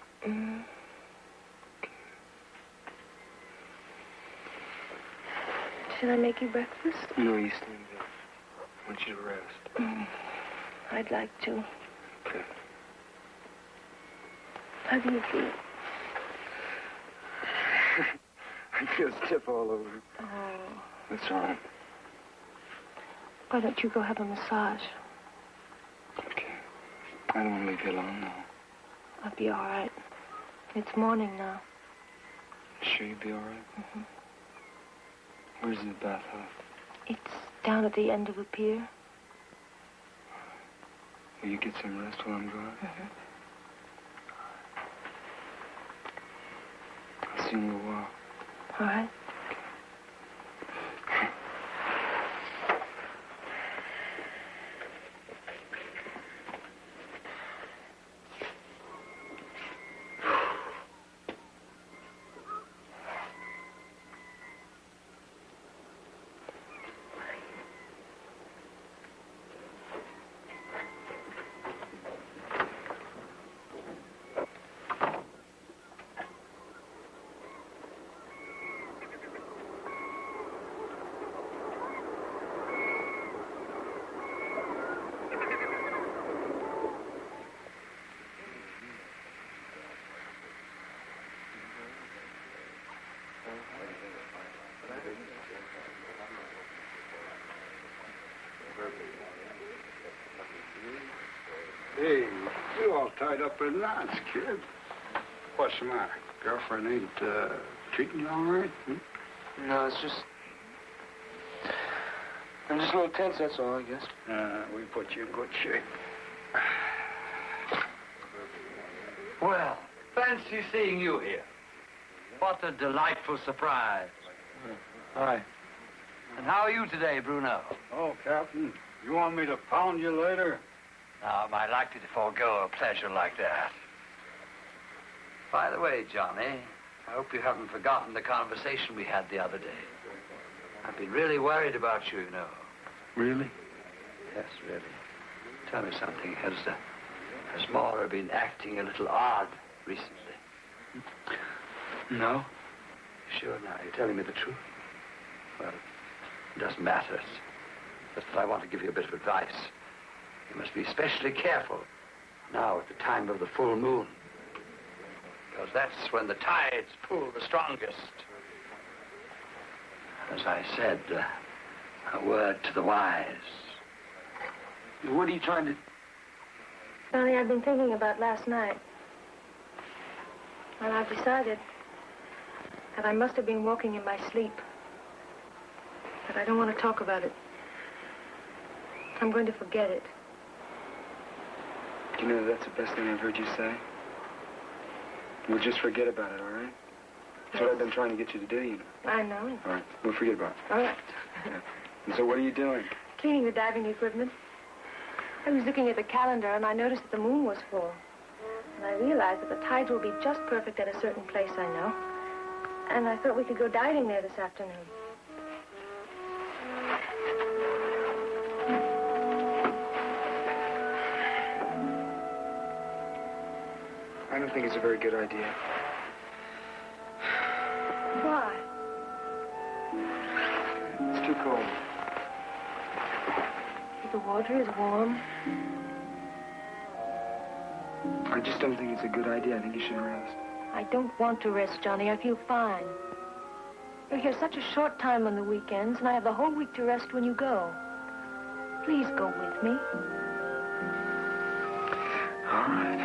Should I make you breakfast?
No, you stand there. I want you to rest.
I'd like to.
Okay.
How do you feel?
I feel stiff all over.
Oh.
That's all right.
Why don't you go have a massage?
Okay. I don't want to leave you alone now.
I'll be all right. It's morning now.
Sure you'll be all right?
Mm-hmm.
Where's the bathhouse?
It's down at the end of the pier.
Will you get some rest while I'm gone?
Mm-hmm.
I'll see you in a while.
All right.
Hey, you all tied up in knots, kid. What's the matter? Girlfriend ain't treating you all right?
No, it's just... I'm just a little tense, that's all, I guess.
We put you in good shape.
Well, fancy seeing you here. What a delightful surprise.
Hi.
And how are you today, Bruno?
Oh, Captain, you want me to pound you later?
Now, am I likely to forego a pleasure like that? By the way, Johnny, I hope you haven't forgotten the conversation we had the other day. I've been really worried about you, you know.
Really?
Yes, really. Tell me something. Has Maura been acting a little odd recently?
No.
Sure now, you're telling me the truth? Well, it doesn't matter. It's just that I want to give you a bit of advice. You must be especially careful now at the time of the full moon. Because that's when the tides pull the strongest. As I said, a word to the wise.
What are you trying to...
Johnny, I've been thinking about last night. And I've decided that I must have been walking in my sleep. But I don't want to talk about it. I'm going to forget it.
You know, that's the best thing I've heard you say. We'll just forget about it, all right? That's what I've been trying to get you to do, you know.
I know.
All right, we'll forget about it.
All right.
Yeah. And so what are you doing?
Cleaning the diving equipment. I was looking at the calendar, and I noticed that the moon was full. And I realized that the tides will be just perfect at a certain place I know. And I thought we could go diving there this afternoon.
I don't think it's a very good idea.
Why?
It's too cold.
The water is warm.
I just don't think it's a good idea. I think you should rest.
I don't want to rest, Johnny. I feel fine. You're here such a short time on the weekends, and I have the whole week to rest when you go. Please go with me.
All right.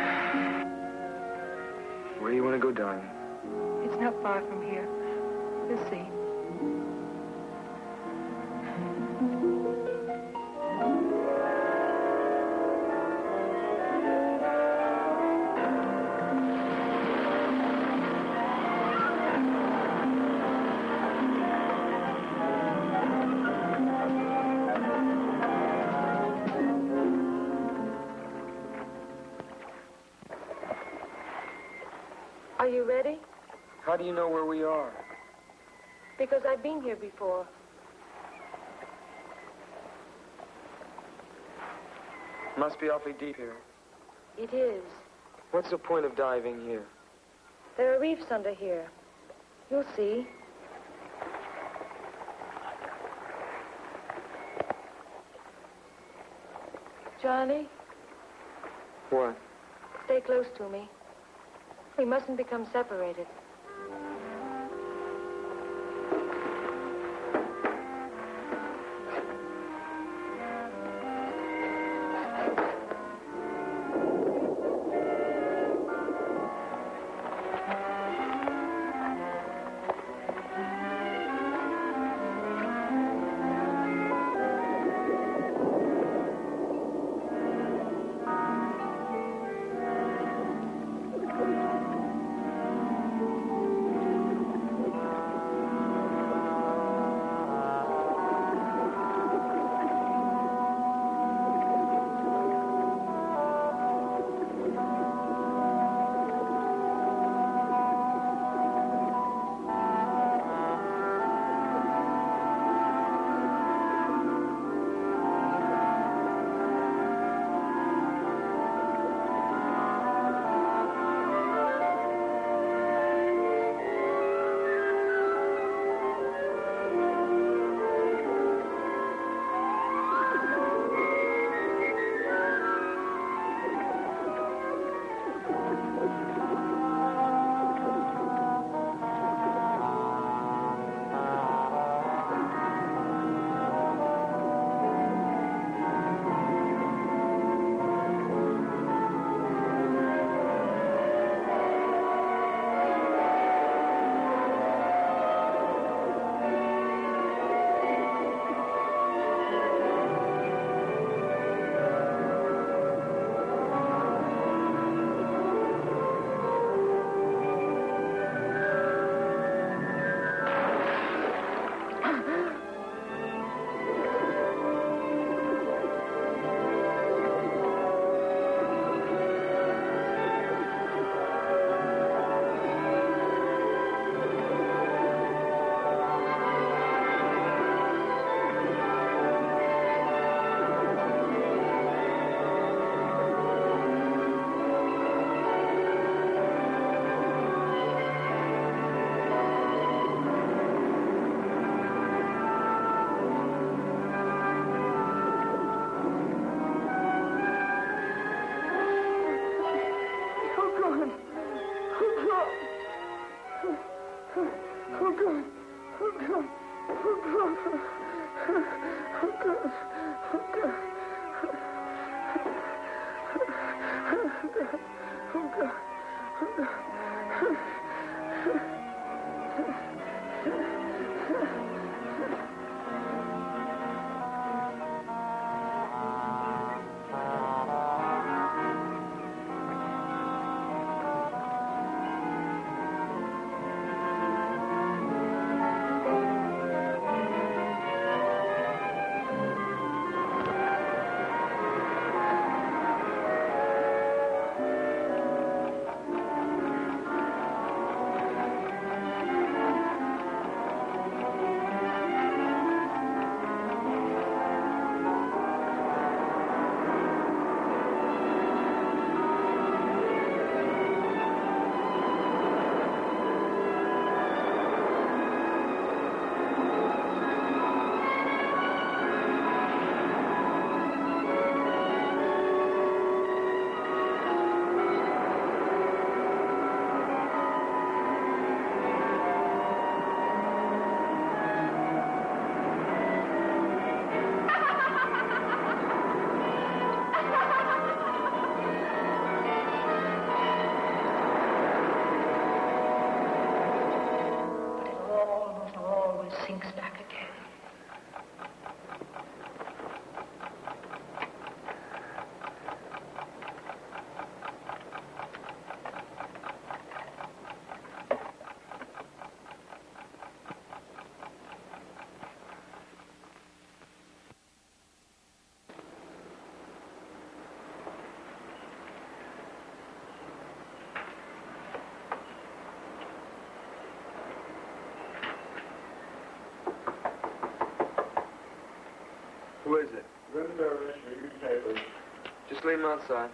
Where do you want to go, darling?
It's not far from here. You'll see. Are you ready?
How do you know where we are?
Because I've been here before.
Must be awfully deep here.
It is.
What's the point of diving here?
There are reefs under here. You'll see. Johnny,
What?
stay close to me. We mustn't become separated.
Who is it?
Good service, read your papers.
Just leave him outside.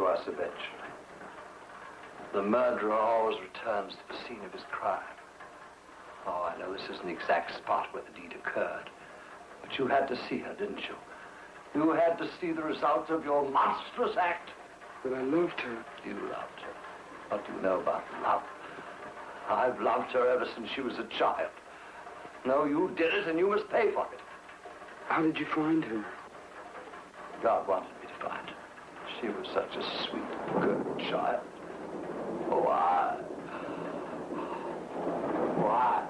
Us eventually. The murderer always returns to the scene of his crime. Oh, I know this isn't the exact spot where the deed occurred, but you had to see her, didn't you? You had to see the result of your monstrous act.
But I loved her.
You loved her. What do you know about love? I've loved her ever since she was a child. No, you did it, and you must pay for it.
How did you find her?
God wanted me to find her. She was such a sweet, good child. Why? Why?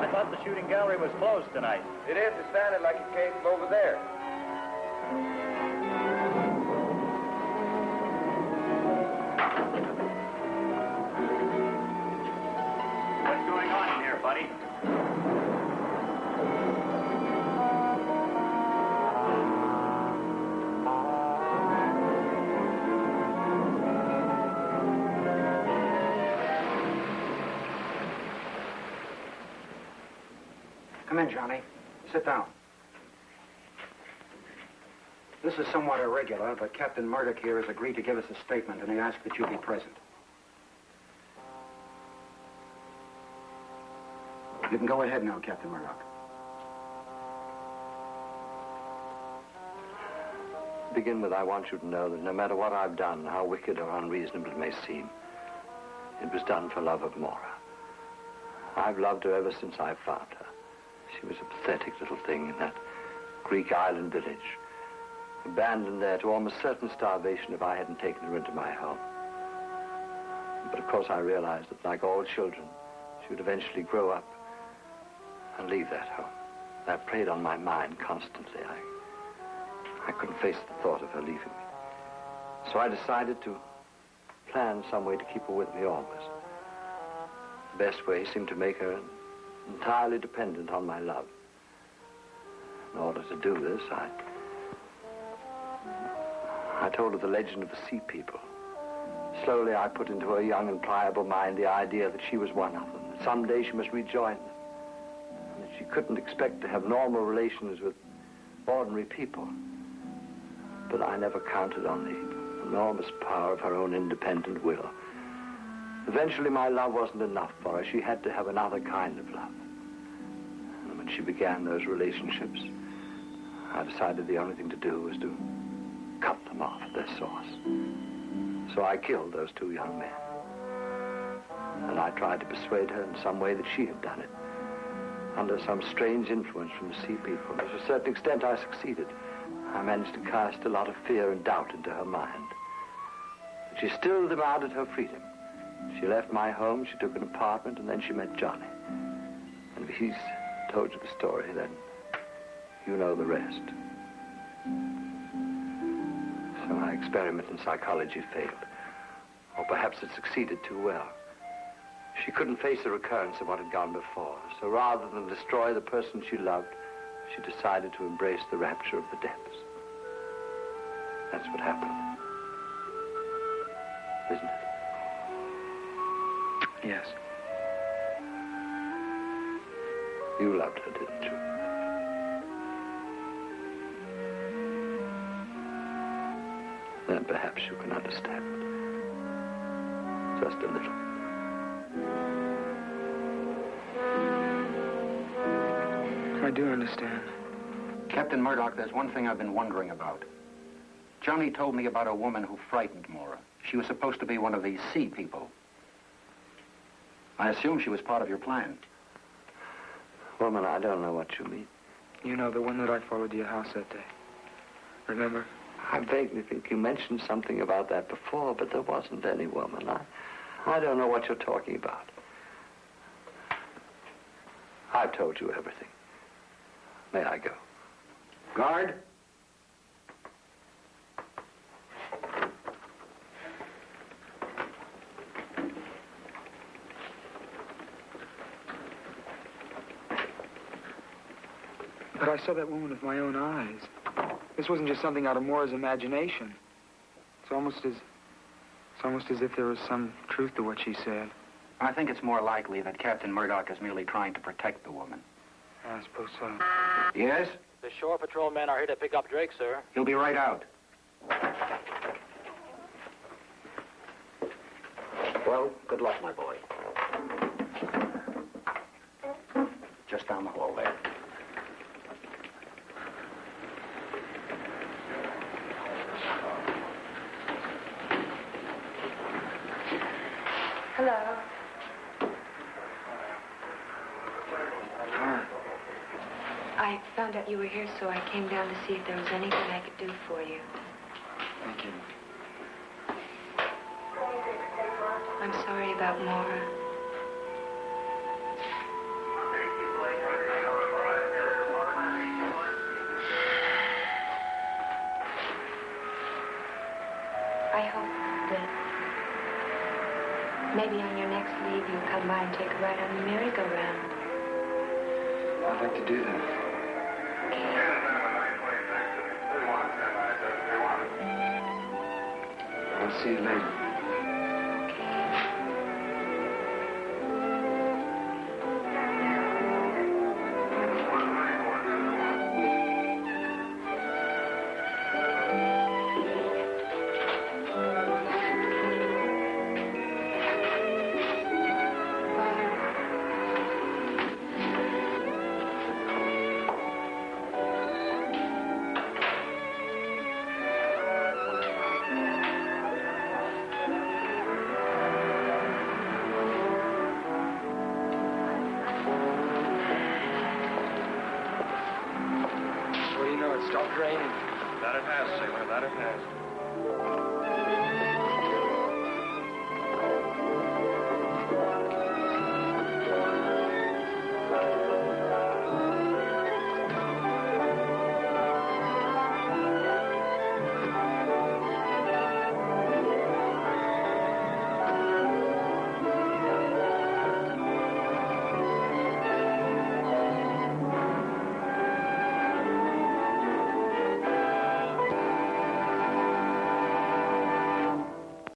I thought the shooting gallery was closed tonight.
It is. It sounded like it came from over there.
What's going on in here, buddy?
Come in, Johnny. Sit down. This is somewhat irregular, but Captain Murdoch here has agreed to give us a statement, and he asked that you be present. You can go ahead now, Captain Murdoch.
To begin with, I want you to know that no matter what I've done, how wicked or unreasonable it may seem, it was done for love of Maura. I've loved her ever since I found her. She was a pathetic little thing in that Greek island village, abandoned there to almost certain starvation if I hadn't taken her into my home. But of course I realized that, like all children, she would eventually grow up and leave that home. That preyed on my mind constantly. I couldn't face the thought of her leaving me. So I decided to plan some way to keep her with me always. The best way seemed to make her entirely dependent on my love. In order to do this, I told her the legend of the sea people. Slowly, I put into her young and pliable mind the idea that she was one of them, that someday she must rejoin them, and that she couldn't expect to have normal relations with ordinary people. But I never counted on the enormous power of her own independent will. Eventually, my love wasn't enough for her. She had to have another kind of love. And when she began those relationships, I decided the only thing to do was to cut them off at their source. So I killed those two young men. And I tried to persuade her in some way that she had done it, under some strange influence from the sea people. To a certain extent, I succeeded. I managed to cast a lot of fear and doubt into her mind. But she still demanded her freedom. She left my home, she took an apartment, and then she met Johnny. And if he's told you the story, then you know the rest. So my experiment in psychology failed. Or perhaps it succeeded too well. She couldn't face a recurrence of what had gone before. So rather than destroy the person she loved, she decided to embrace the rapture of the depths. That's what happened. Isn't it?
Yes.
You loved her, didn't you? Then perhaps you can understand. Just a little.
I do understand.
Captain Murdoch, there's one thing I've been wondering about. Johnny told me about a woman who frightened Maura. She was supposed to be one of these sea people. I assume she was part of your plan.
Woman, I don't know what you mean.
You know, the one that I followed to your house that day. Remember?
I vaguely think you mentioned something about that before, but there wasn't any woman. I don't know what you're talking about. I've told you everything. May I go?
Guard?
But I saw that woman with my own eyes. This wasn't just something out of Maura's imagination. It's almost as if there was some truth to what she said.
I think it's more likely that Captain Murdoch is merely trying to protect the woman.
I suppose so.
Yes?
The shore patrol men are here to pick up Drake, sir.
He'll be right out. Well, good luck, my boy. Just down the hall there.
Hello. I found out you were here, so I came down to see if there was anything I could do for you.
Thank you.
I'm sorry about Maura. I hope that maybe on your next leave you'll come by and take a ride on the merry-go-round.
I'd like to do that. I'll see you later.
stopped raining.
That it has, sailor, that it has.